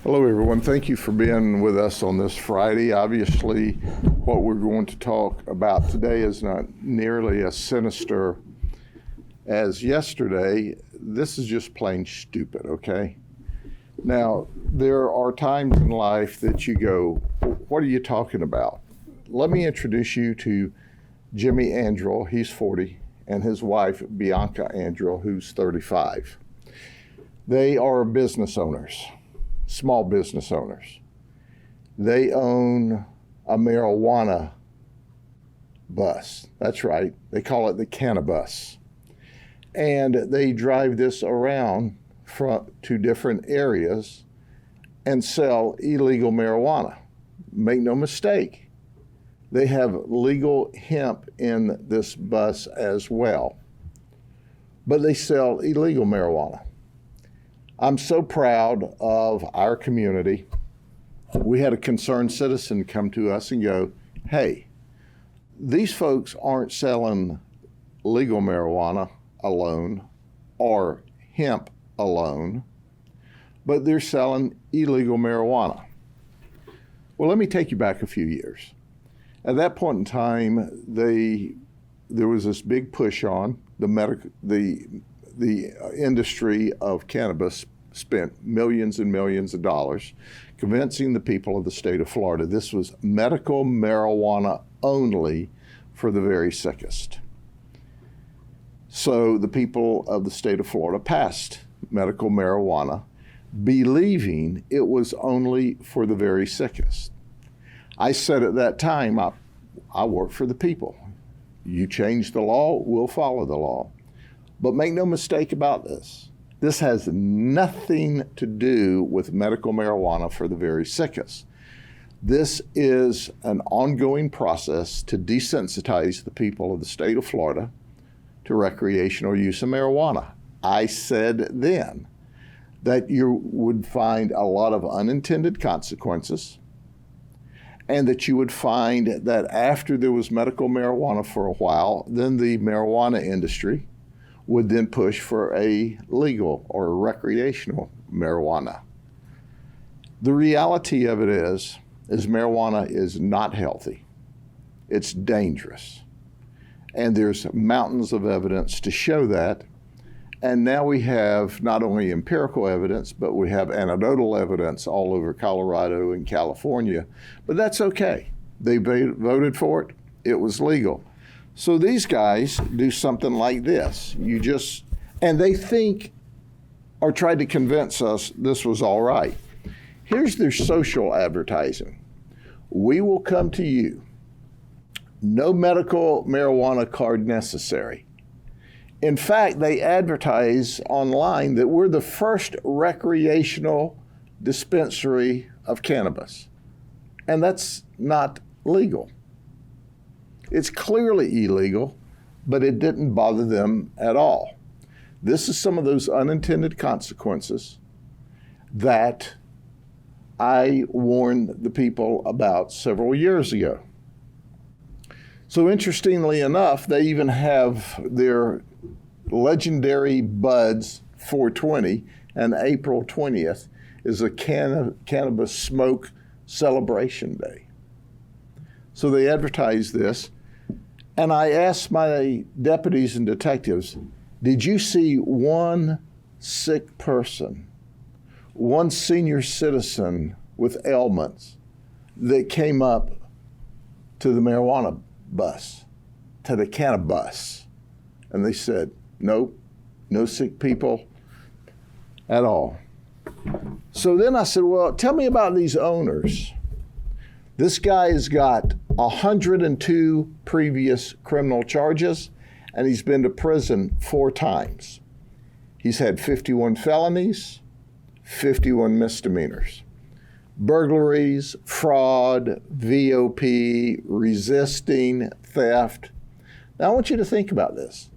Hello, everyone. Thank you for being with us on this Friday. Obviously, what we're going to talk about today is not nearly as sinister as yesterday. This is just plain stupid, okay? Now, there are times in life that you go, what are you talking about? Let me introduce you to Jimmy Andrell. He's 40, and his wife, Bianca Andrell, who's 35. They are business owners. Small business owners. They own a marijuana bus. That's right. They call it the Cannibus. And they drive this around to different areas and sell illegal marijuana. Make no mistake, they have legal hemp in this bus as well. But they sell illegal marijuana. I'm so proud of our community. We had a concerned citizen come to us and go, hey, these folks aren't selling legal marijuana alone or hemp alone, but they're selling illegal marijuana. Well, let me take you back a few years. At that point in time, there was this big push on the industry of cannabis spent millions and millions of dollars convincing the people of the state of Florida this was medical marijuana only for the very sickest. So the people of the state of Florida passed medical marijuana, believing it was only for the very sickest. I said at that time, I work for the people. You change the law, we'll follow the law. But make no mistake about this. This has nothing to do with medical marijuana for the very sickest. This is an ongoing process to desensitize the people of the state of Florida to recreational use of marijuana. I said then that you would find a lot of unintended consequences, and that you would find that after there was medical marijuana for a while, then the marijuana industry would then push for a legal or recreational marijuana. The reality of it is marijuana is not healthy. It's dangerous. And there's mountains of evidence to show that. And now we have not only empirical evidence, but we have anecdotal evidence all over Colorado and California. But that's okay. They voted for it. It was legal. So these guys do something like this. And they think or tried to convince us this was all right. Here's their social advertising. We will come to you. No medical marijuana card necessary. In fact, they advertise online that we're the first recreational dispensary of cannabis. And that's not legal. It's clearly illegal, but it didn't bother them at all. This is some of those unintended consequences that I warned the people about several years ago. So interestingly enough, they even have their legendary Buds 420, and April 20th is a cannabis smoke celebration day. So they advertise this. And I asked my deputies and detectives, did you see one sick person, one senior citizen with ailments that came up to the marijuana bus, to the Cannibus? And they said, nope, no sick people at all. So then I said, well, tell me about these owners. This guy has got 102 previous criminal charges, and he's been to prison 4 times. He's had 51 felonies, 51 misdemeanors. Burglaries, fraud, VOP, resisting, theft. Now I want you to think about this.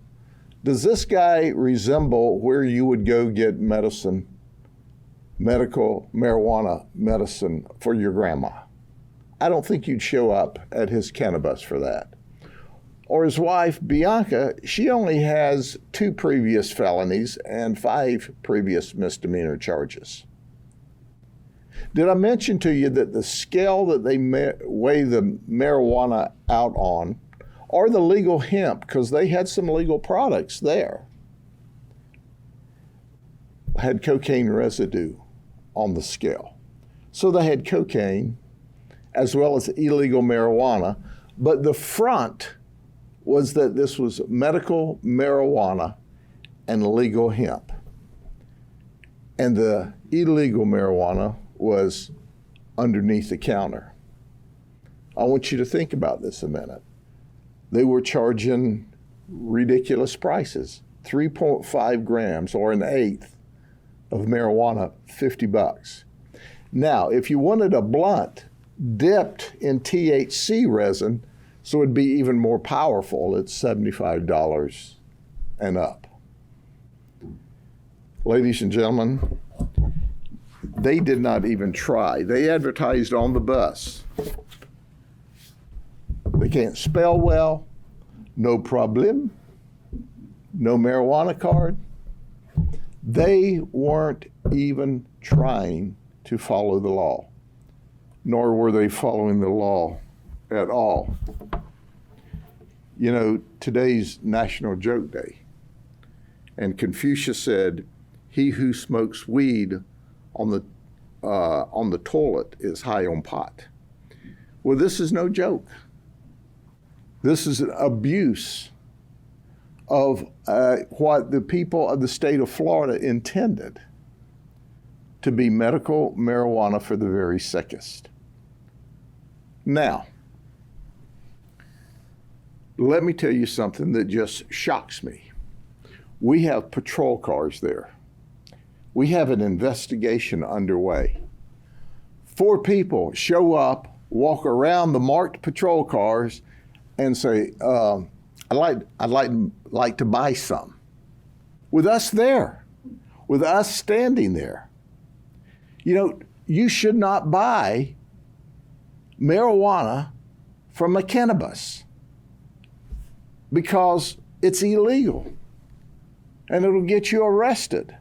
Does this guy resemble where you would go get medicine, medical marijuana medicine for your grandma? I don't think you'd show up at his Cannibus for that. Or his wife, Bianca, she only has 2 previous felonies and 5 previous misdemeanor charges. Did I mention to you that the scale that they weigh the marijuana out on, or the legal hemp, because they had some legal products there, had cocaine residue on the scale. So they had cocaine as well as illegal marijuana, but the front was that this was medical marijuana and legal hemp. And the illegal marijuana was underneath the counter. I want you to think about this a minute. They were charging ridiculous prices, 3.5 grams or an eighth of marijuana, $50. Now, if you wanted a blunt dipped in THC resin, so it'd be even more powerful, it's $75 and up. Ladies and gentlemen, they did not even try. They advertised on the bus. They can't spell well, no problem, no marijuana card. They weren't even trying to follow the law, nor were they following the law at all. You know, today's National Joke Day, and Confucius said, "He who smokes weed on the toilet is high on pot." Well, this is no joke. This is an abuse of what the people of the state of Florida intended to be medical marijuana for the very sickest. Now, let me tell you something that just shocks me. We have patrol cars there. We have an investigation underway. 4 people show up, walk around the marked patrol cars, and say, I'd like to buy some. With us there, with us standing there. You know, you should not buy marijuana from a Cannibus because it's illegal and it'll get you arrested.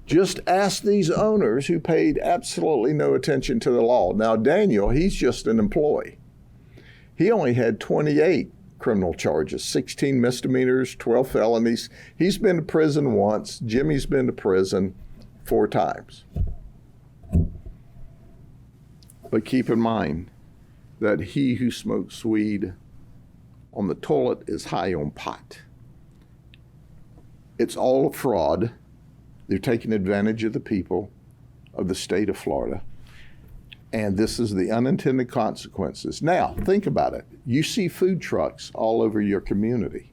Just ask these owners who paid absolutely no attention to the law. Now, Daniel, he's just an employee. He only had 28 criminal charges, 16 misdemeanors, 12 felonies. He's been to prison once. Jimmy's been to prison 4 times. But keep in mind that he who smokes weed on the toilet is high on pot. It's all a fraud. They're taking advantage of the people of the state of Florida. And this is the unintended consequences. Now, think about it. You see food trucks all over your community.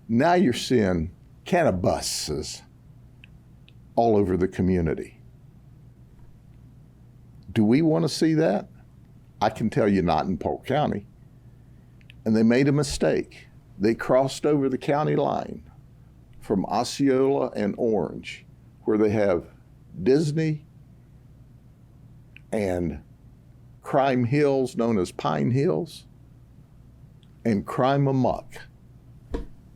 Now you're seeing cannibuses all over the community. Do we want to see that? I can tell you not in Polk County. And they made a mistake. They crossed over the county line from Osceola and Orange, where they have Disney and crime hills known as Pine Hills, and crime amok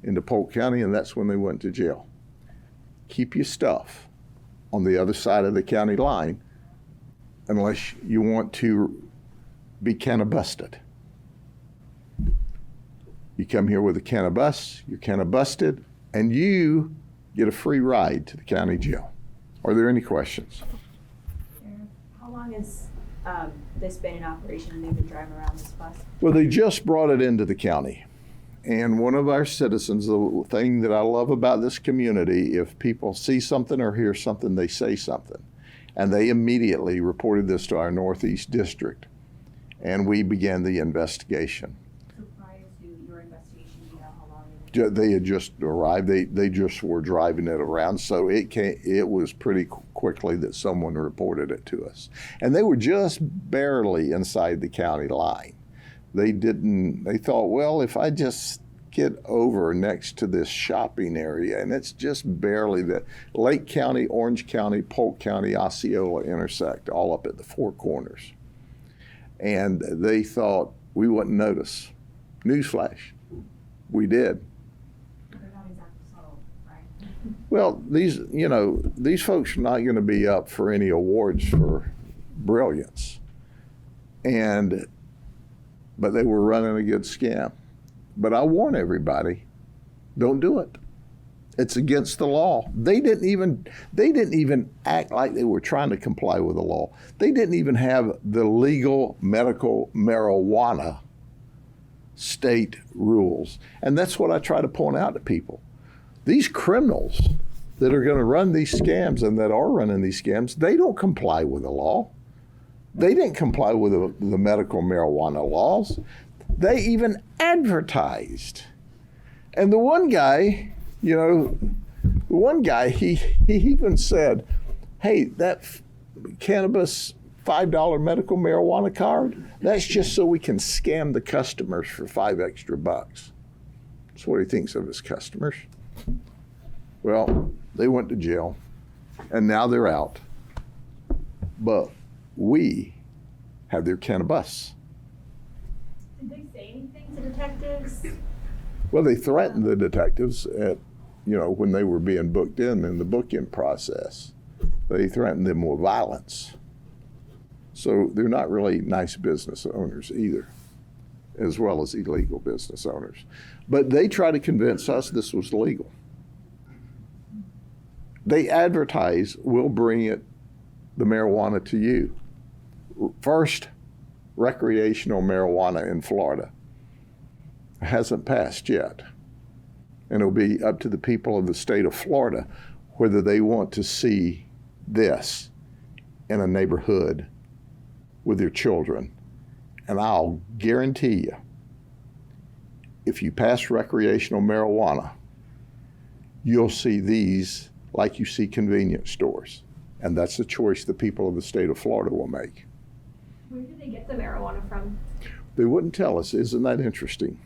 into Polk County, and that's when they went to jail. Keep your stuff on the other side of the county line unless you want to be cannabusted. You come here with a cannabis, you're cannabusted, and you get a free ride to the county jail. Are there any questions? How long has this been in operation and they've been driving around this bus? Well, they just brought it into the county. And one of our citizens, the thing that I love about this community, if people see something or hear something, they say something. And they immediately reported this to our Northeast District. And we began the investigation. So prior to your investigation, do you know how long it was? They had just arrived. They just were driving it around. So it was pretty quickly that someone reported it to us. And they were just barely inside the county line. They thought, well, if I just get over next to this shopping area, and it's just barely that Lake County, Orange County, Polk County, Osceola intersect, all up at the 4 corners. And they thought we wouldn't notice. Newsflash, we did. They're not exactly subtle, right? Well, these folks are not going to be up for any awards for brilliance. But they were running a good scam. But I warn everybody, don't do it. It's against the law. They didn't even act like they were trying to comply with the law. They didn't even have the legal medical marijuana state rules. And that's what I try to point out to people. These criminals that are going to run these scams and that are running these scams, they don't comply with the law. They didn't comply with the medical marijuana laws. They even advertised. And the one guy, he even said, hey, that Cannibus $5 medical marijuana card, that's just so we can scam the customers for $5 extra. That's what he thinks of his customers. Well, they went to jail, and now they're out. But we have their Cannibus. Did they say anything to detectives? Well, they threatened the detectives when they were being booked in the book-in process. They threatened them with violence. So they're not really nice business owners either, as well as illegal business owners. But they try to convince us this was legal. They advertise, we'll bring the marijuana to you. First, recreational marijuana in Florida. It hasn't passed yet. And it'll be up to the people of the state of Florida whether they want to see this in a neighborhood with their children. And I'll guarantee you, if you pass recreational marijuana, you'll see these like you see convenience stores. And that's the choice the people of the state of Florida will make. Where do they get the marijuana from? They wouldn't tell us. Isn't that interesting?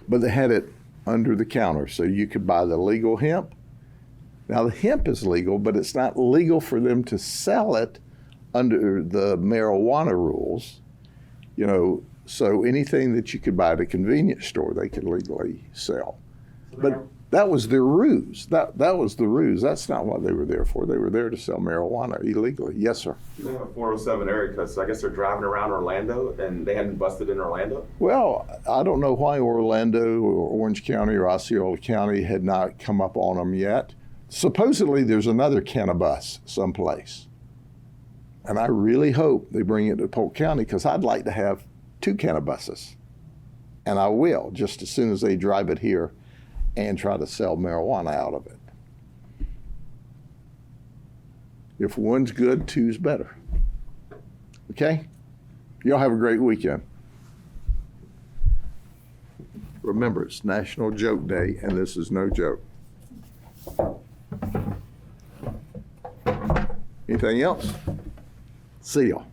But they had it under the counter, so you could buy the legal hemp. Now, the hemp is legal, but it's not legal for them to sell it under the marijuana rules. So anything that you could buy at a convenience store, they could legally sell. But that was their ruse. That was the ruse. That's not what they were there for. They were there to sell marijuana illegally. Yes, sir. They have a 407 area code, so I guess they're driving around Orlando, and they hadn't busted in Orlando? Well, I don't know why Orlando or Orange County or Osceola County had not come up on them yet. Supposedly, there's another Cannibus someplace. And I really hope they bring it to Polk County, because I'd like to have 2 Cannibuses. And I will, just as soon as they drive it here and try to sell marijuana out of it. If one's good, 2's better. Okay? Y'all have a great weekend. Remember, it's National Joke Day, and this is no joke. Anything else? See y'all.